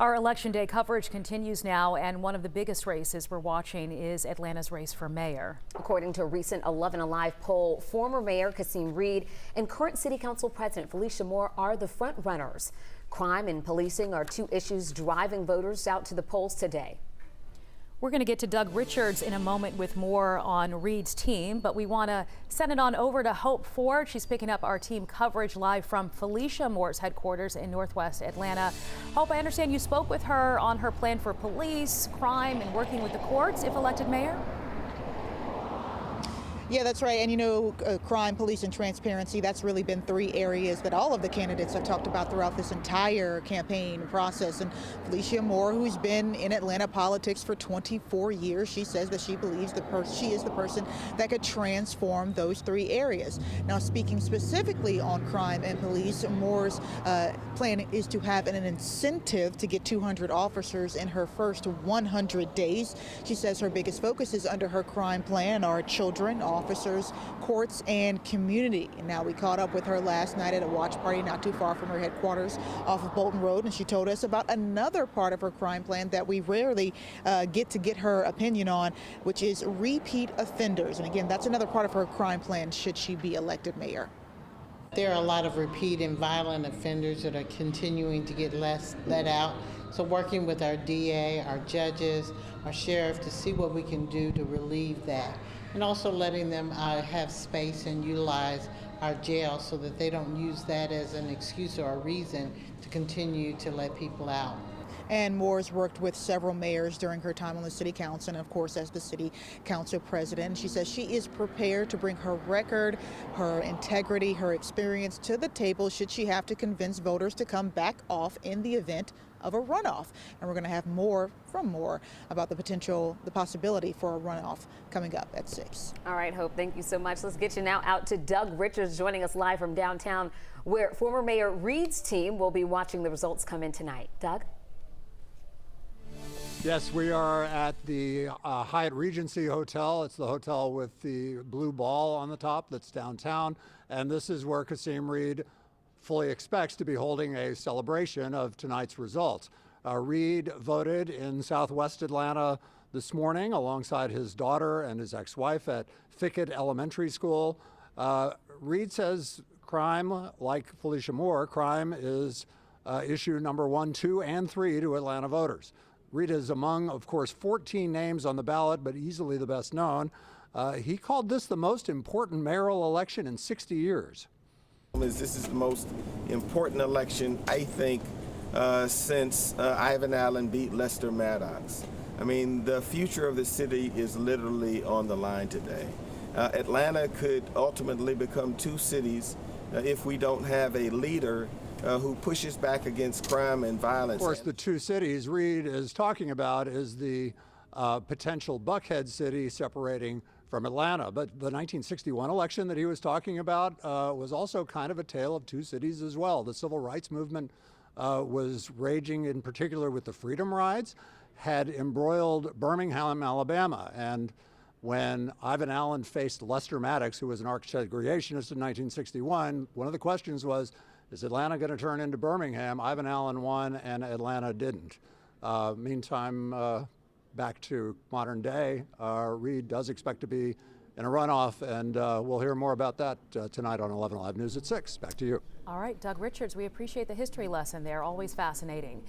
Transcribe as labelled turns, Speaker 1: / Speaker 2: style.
Speaker 1: Our Election Day coverage continues now, and one of the biggest races we're watching is Atlanta's race for mayor.
Speaker 2: According to a recent 11 Alive poll, former Mayor Kasim and current City Council President Felicia are the front runners. Crime and policing are two issues driving voters out to the polls today.
Speaker 1: We're going to get to Doug Richards in a moment with more on Reed's team, but we want to send it on over to Hope Ford. She's picking up our team coverage live from Felicia Moore's headquarters in Northwest Atlanta. Hope, I understand you spoke with her on her plan for police, crime, and working with the courts if elected mayor?
Speaker 3: Yeah, that's right. And you know, crime, police, and transparency, that's really been three areas that all of the candidates have talked about throughout this entire campaign process. And Felicia Moore, who's been in Atlanta politics for 24 years, she says that she believes she is the person that could transform those three areas. Now, speaking specifically on crime and police, Moore's plan is to have an incentive to get 200 officers in her first 100 days. She says her biggest focuses under her crime plan are children, officers, courts, and community. And now we caught up with her last night at a watch party not too far from her headquarters off of Bolton Road, and she told us about another part of her crime plan that we rarely get her opinion on, which is repeat offenders. And again, that's another part of her crime plan should she be elected mayor.
Speaker 4: There are a lot of repeat and violent offenders that are continuing to get let out. So working with our DA, our judges, our sheriff to see what we can do to relieve that. And also letting them have space and utilize our jail so that they don't use that as an excuse or a reason to continue to let people out.
Speaker 3: And Moore's worked with several mayors during her time on the city council and, of course, as the city council president. She says she is prepared to bring her record, her integrity, her experience to the table should she have to convince voters to come back off in the event of a runoff. And we're going to have more from Moore about the possibility for a runoff coming up at 6.
Speaker 2: All right, Hope, thank you so much. Let's get you now out to Doug Richards joining us live from downtown, where former Mayor Reed's team will be watching the results come in tonight. Doug?
Speaker 5: Yes, we are at the Hyatt Regency Hotel. It's the hotel with the blue ball on the top that's downtown. And this is where Kasim Reed fully expects to be holding a celebration of tonight's results. Reed voted in Southwest Atlanta this morning alongside his daughter and his ex-wife at Fickett Elementary School. Reed says crime, like Felicia Moore, crime is issue number 1, 2, and 3 to Atlanta voters. Reed is among, of course, 14 names on the ballot, but easily the best known. He called this the most important mayoral election in 60 years.
Speaker 6: This is the most important election, I think, since Ivan Allen beat Lester Maddox. I mean, the future of the city is literally on the line today. Atlanta could ultimately become two cities if we don't have a leader who pushes back against crime and violence.
Speaker 5: Of course, the two cities Reed is talking about is the potential Buckhead city separating from Atlanta. But the 1961 election that he was talking about was also kind of a tale of two cities as well. The civil rights movement was raging, in particular with the Freedom Rides, had embroiled Birmingham, Alabama. And when Ivan Allen faced Lester Maddox, who was an arch-segregationist in 1961, one of the questions was, is Atlanta going to turn into Birmingham? Ivan Allen won and Atlanta didn't. Meantime, back to modern day, Reed does expect to be in a runoff, and we'll hear more about that tonight on 11 Live News at 6. Back to you.
Speaker 1: All right, Doug Richards, we appreciate the history lesson there. Always fascinating.